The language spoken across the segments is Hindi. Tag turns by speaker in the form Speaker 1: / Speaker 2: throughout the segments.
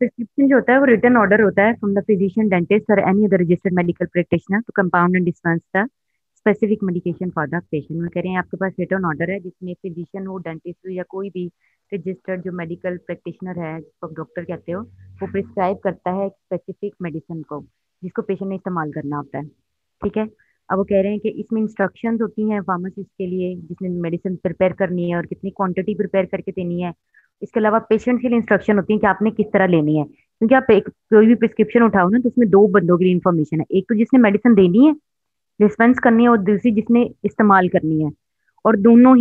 Speaker 1: प्रिस्क्रिप्शन जो होता है वो रिटन ऑर्डर होता है फ्रॉम द फिजिशियन, डेंटिस्ट और any other registered medical practitioner to compound and dispense the specific medication for the patient. वो कह रहे हैं आपके पास रिटर्न ऑर्डर है जिसमें फिजिशियन हो, डेंटिस्ट हो या कोई भी रजिस्टर्ड जो मेडिकल प्रैक्टिशनर है जिसको डॉक्टर कहते हो, वो प्रिस्क्राइब करता है स्पेसिफिक मेडिसिन को जिसको पेशेंट ने इस्तेमाल करना होता है। ठीक है। अब वो कह रहे हैं कि इसमें इंस्ट्रक्शंस होती हैं फार्मासिस्ट के लिए जिसने मेडिसिन प्रिपेयर करनी है और कितनी क्वांटिटी प्रिपेयर करके देनी है। इसके अलावा पेशेंट के लिए इंस्ट्रक्शन होती है कि आपने किस तरह लेनी है, क्योंकि आप एक कोई भी प्रिस्क्रिप्शन उठाओ ना तो उसमें दो बंदों के लिए इन्फॉर्मेशन है, एक तो जिसने मेडिसिन देनी है, डिस्पेंस करनी है, और दूसरी जिसने इस्तेमाल करनी है। और दोनों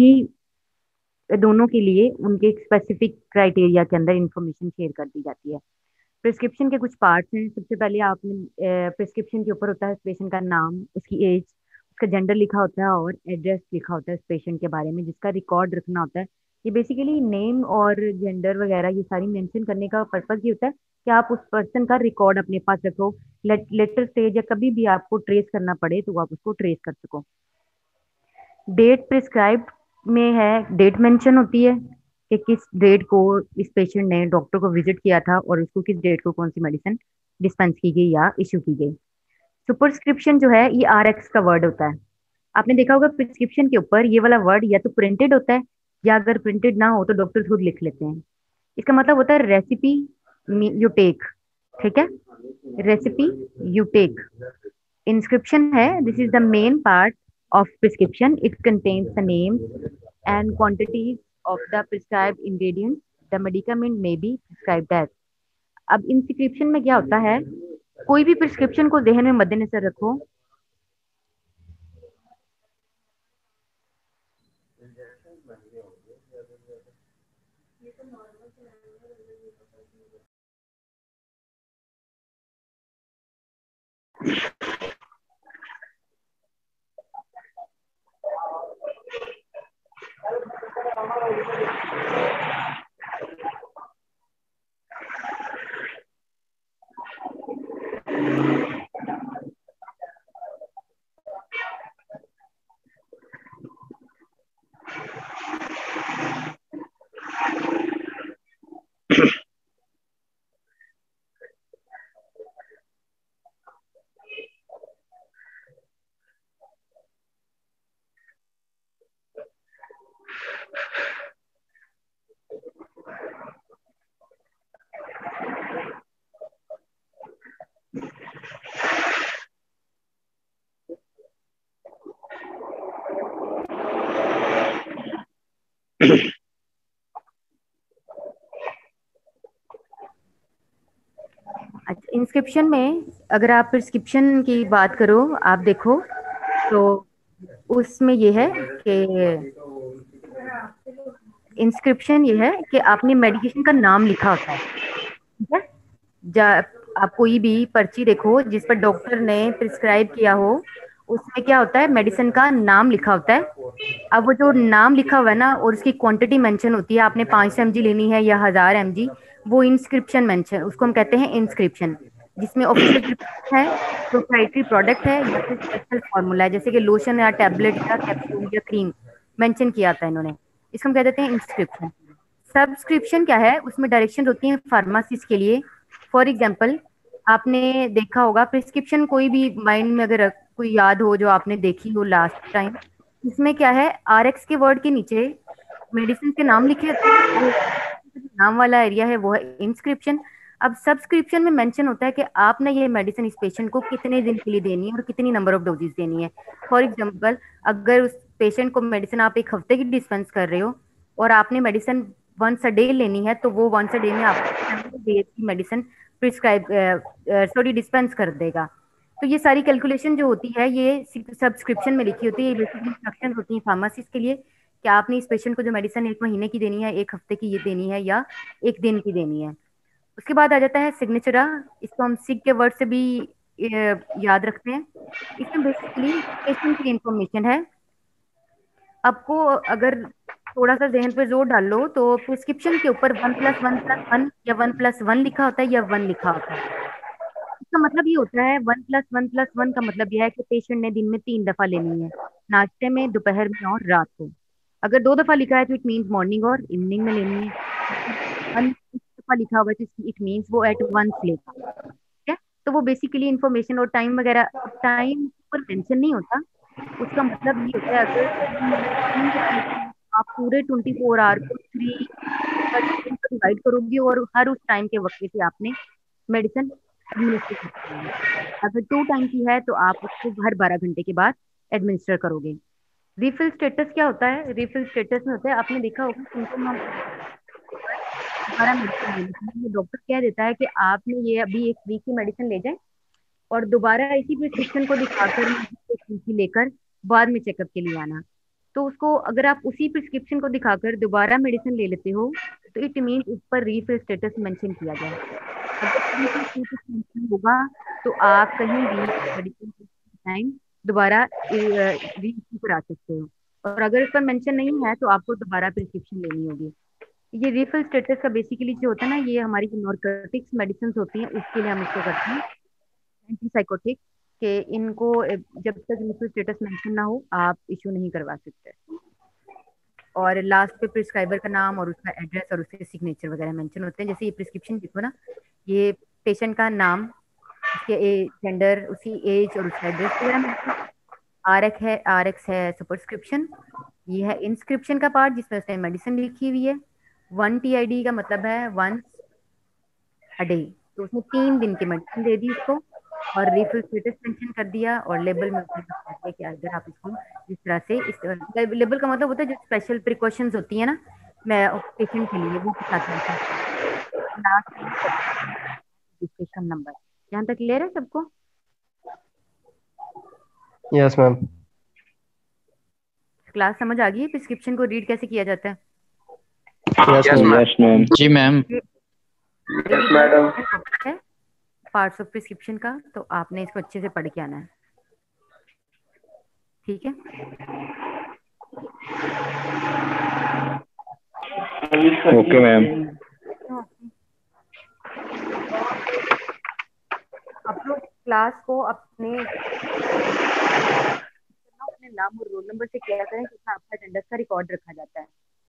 Speaker 1: के लिए उनके स्पेसिफिक क्राइटेरिया के अंदर इंफॉर्मेशन शेयर कर दी जाती है। प्रिस्क्रिप्शन के कुछ पार्ट्स हैं। सबसे पहले आपने प्रिस्क्रिप्शन के ऊपर होता है पेशेंट का नाम, उसकी एज, उसका जेंडर लिखा होता है और एड्रेस लिखा होता है उस पेशेंट के बारे में जिसका रिकॉर्ड रखना होता है। ये बेसिकली नेम और जेंडर वगैरह ये सारी मेंशन करने का पर्पज ये होता है कि आप उस पर्सन का रिकॉर्ड अपने पास रखो। लेटर स्टेज या कभी भी आपको ट्रेस करना पड़े तो आप उसको ट्रेस कर सको। डेट प्रिस्क्राइब में है, डेट मेंशन होती है कि किस डेट को इस पेशेंट ने डॉक्टर को विजिट किया था और उसको किस डेट को कौन सी मेडिसिन डिस्पेंस की गई या इशू की गई। सुपरस्क्रिप्शन जो है ये RX का वर्ड होता है। आपने देखा होगा प्रिस्क्रिप्शन के ऊपर ये वाला वर्ड या तो प्रिंटेड होता है या अगर प्रिंटेड ना हो तो डॉक्टर खुद लिख लेते हैं। इसका मतलब होता है रेसिपी यू टेक। ठीक है, रेसिपी यू टेक। इंस्क्रिप्शन है, this is the main part of prescription. It contains the names and quantities of the prescribed ingredients the medicament may be prescribed as. अब इंस्क्रिप्शन में क्या होता है, कोई भी प्रिस्क्रिप्शन को जहन में मद्देनजर रखो। अच्छा, इंस्क्रिप्शन में अगर आप प्रिस्क्रिप्शन की बात करो, आप देखो तो उसमें ये है कि इंस्क्रिप्शन ये है कि आपने मेडिकेशन का नाम लिखा होता है। ठीक है। जा आप कोई भी पर्ची देखो जिस पर डॉक्टर ने प्रिस्क्राइब किया हो, उसमें क्या होता है, मेडिसिन का नाम लिखा होता है। अब वो जो नाम लिखा हुआ है ना और उसकी क्वांटिटी मेंशन होती है, आपने 500 mg लेनी है या 1000 mg, वो इंस्क्रिप्शन मेंशन, उसको हम कहते हैं इंस्क्रिप्शन। जिसमें ऑफिशियल है, प्रोप्राइटरी प्रोडक्ट है या फिर स्पेशल फॉर्मूला है, जैसे कि लोशन या टैबलेट या कैप्सूल या क्रीम मेंशन किया था इन्होंने, इसको हम कह देते हैं इंस्क्रिप्शन। सब्सक्रिप्शन क्या है, उसमें डायरेक्शन होती है फार्मासिस्ट के लिए। फॉर एग्जाम्पल, आपने देखा होगा प्रिस्क्रिप्शन, कोई भी माइंड में अगर कोई याद हो जो आपने देखी हो लास्ट टाइम, इसमें क्या है, RX के वर्ड के नीचे मेडिसिन के नाम लिखे होते हैं, वो नाम वाला एरिया है वो है इंस्क्रिप्शन। अब सब्सक्रिप्शन में मेंशन होता है कि आपने ये मेडिसिन इस पेशेंट को कितने दिन के लिए देनी है और कितनी नंबर ऑफ डोजेज देनी है। फॉर एग्जाम्पल, अगर उस पेशेंट को मेडिसिन आप एक हफ्ते की डिस्पेंस कर रहे हो और आपने मेडिसिन वंस अ डे लेनी है, तो वो वंस अ डे में आपको 7 days की मेडिसिन प्रिस्क्राइब सॉरी डिस्पेंस कर देगा। तो ये सारी कैलकुलेशन जो होती है ये सब्सक्रिप्शन में लिखी होती है। ये बेसिक इंस्ट्रक्शन होती है फार्मासिस्ट के लिए कि आपने इस पेशेंट को जो मेडिसिन 1 महीने की देनी है, 1 हफ्ते की ये देनी है या 1 दिन की देनी है। उसके बाद आ जाता है सिग्नेचरा। इसको हम सिग के वर्ड से भी याद रखते हैं। इसमें बेसिकली पेशेंट की इंफॉर्मेशन है। आपको अगर थोड़ा सा जहन पे जोर डाल लो तो प्रिस्क्रिप्शन के ऊपर 1+1+1 या 1+1 लिखा होता है या 1 लिखा होता है। इसका मतलब ये होता है 1+1+1 का मतलब यह है कि पेशेंट ने दिन में 3 दफा लेनी है, नाश्ते में, दोपहर में और रात को। अगर 2 दफा लिखा है तो इट मीन्स मॉर्निंग और इवनिंग में लेनी है। 1 दफा लिखा हुआ है तो इट मीन्स वो एट वंस लेगा। ठीक है। तो वो बेसिकली इंफॉर्मेशन और टाइम वगैरह, टाइम पर मेंशन नहीं होता। उसका मतलब ये होता है अगर तीन के टाइम पे आप पूरे 24 आवर को 3 डिवाइड करोगे और हर उस टाइम के वक्त से आपने मेडिसिन एडमिनिस्टर करनी है। अगर 2 टाइम की है तो आप उसको हर 12 घंटे के बाद एडमिनिस्टर करोगे। रिफिल स्टेटस क्या होता है? रिफिल स्टेटस में होता है, आपने देखा होगा सिम्टम हम दोबारा मेडिसिन ले लेते हैं, डॉक्टर कह देता है कि आपने ये अभी 1 वीक की मेडिसिन ले जाए और दोबारा इसी प्रिस्क्रिप्शन को दिखाकर 1 वीक की लेकर बाद में चेकअप के लिए आना। तो उसको अगर आप उसी प्रिस्क्रिप्शन को दिखाकर दोबारा मेडिसिन ले लेते हो तो इट मीन्स उस पर रीफिल स्टेटस मेंशन किया गया है। अगर रीफिल स्टेटस मेंशन होगा तो आप कहीं भी मेडिसिन टाइम दोबारा रीफिल करा सकते हो। और अगर इस पर मेंशन नहीं है तो आपको दोबारा प्रिस्क्रिप्शन लेनी होगी। ये रीफिल स्टेटस का बेसिकली जो होता है ना, ये हमारी जो नॉर्कोटिक्स मेडिसिन होती हैं उसके लिए हम इसको करते हैं, एंटीसाइकोटिक, कि इनको जब तक रीफिल स्टेटस मेंशन ना हो आप इशू नहीं करवा सकते। और लास्ट पे प्रिस्क्राइबर का नाम और उसका एड्रेस और उसके सिग्नेचर वगैरह मेंशन होते हैं। जैसे ये प्रिस्क्रिप्शन लिखो ना, ये पेशेंट का नाम, उसके जेंडर, उसकी एज और उसका एड्रेस वगैरह मेंशन। आर एक्स है सुपरस्क्रिप्शन। ये है इंस्क्रिप्शन का पार्ट जिसमें उसने मेडिसिन लिखी हुई है। 1 TID का मतलब है वंस अ डे, तो उसने 3 दिन की मेडिसिन दे दी उसको और रिफिल स्टेटस मेंशन कर दिया और लेबल में उसने बता दिया कि अगर आप इसको जिस तरह से इस लेबल का मतलब होता है जो स्पेशल प्रिकॉशंस होती है ना मैं पेशेंट के लिए, वो बताते हैं। लास्ट में रजिस्ट्रेशन नंबर। यहाँ तक क्लियर है सबको?
Speaker 2: Yes ma'am.
Speaker 1: क्लास समझ आ गई है प्रिस्क्रिप्शन को रीड कैसे किया जाता है?
Speaker 2: Yes ma'am.
Speaker 3: Yes ma'am. जी मैम।
Speaker 1: ये भी बहुत इंपॉर्टेंट टॉपिक है पार्ट्स ऑफ प्रिस्क्रिप्शन का, तो आपने इसको अच्छे से पढ़ के आना है। ठीक है।
Speaker 3: Okay ma'am.
Speaker 1: आप लोग क्लास को अपने नाम और रोल नंबर से किया करें, जिसमें आपका अटेंडेंस का रिकॉर्ड रखा जाता है।